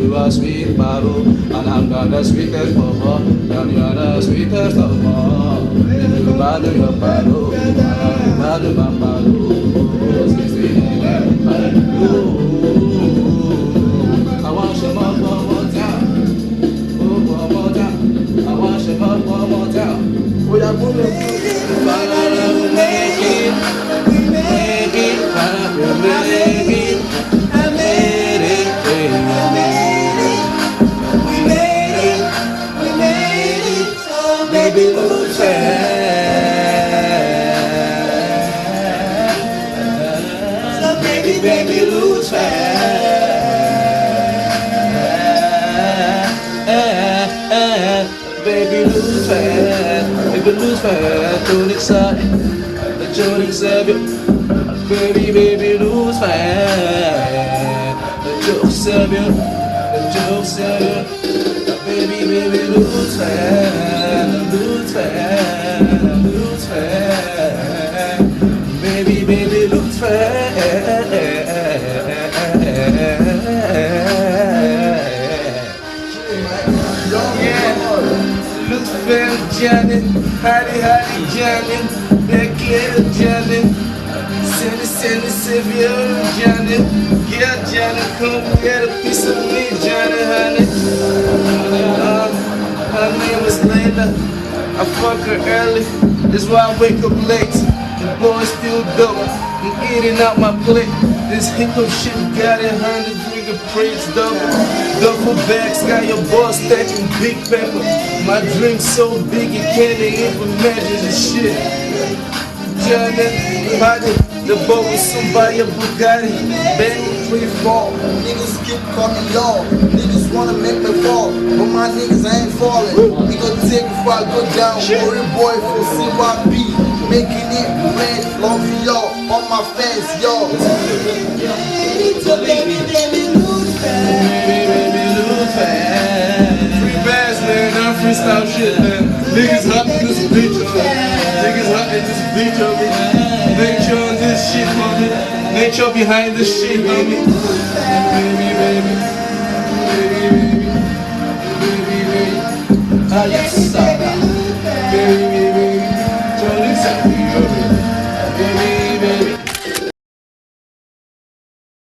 You are sweet Baru, and I'm the sweetest of all, and you're the sweetest of all. You Baru, your Baru, Baru, my Baru. I want some one more time. One more time. I want some one more time. We are moving. We make it. We make it. We make it. I made it. Baby, lose so baby, lose baby, lose baby, lose don't excite, don't accept it, baby, lose don't accept it, don't accept it, baby, lose lose baby, lose Janet, Hattie, Janet, that glitter Janet, Sandy, Sylvia, Janet, yeah, Janet, come get a piece of me, Janet, honey. Her name is Layla, I fuck her early, that's why I wake up late. The boy still dope, I'm eating out my plate. This hip-hop shit got it, 100 nigga praise duffel bags, got your boss stacking big pepper. My dream's so big you can't even imagine this shit. Janet, body, the boat with somebody, a Bugatti. Back free fall, niggas keep calling y'all. Niggas wanna make me fall, but my niggas ain't falling. We gon' take before I go down. Worry boy for CYP, making it red, love for y'all, all my fans, y'all. So baby, lose fast. Baby, lose fast. Free bass, man, I'm freestyle shit, man. Niggas hot in this bitch, niggas hot in this bitch, nature on this shit, homie. Nature behind this shit, homie. Baby. Yes,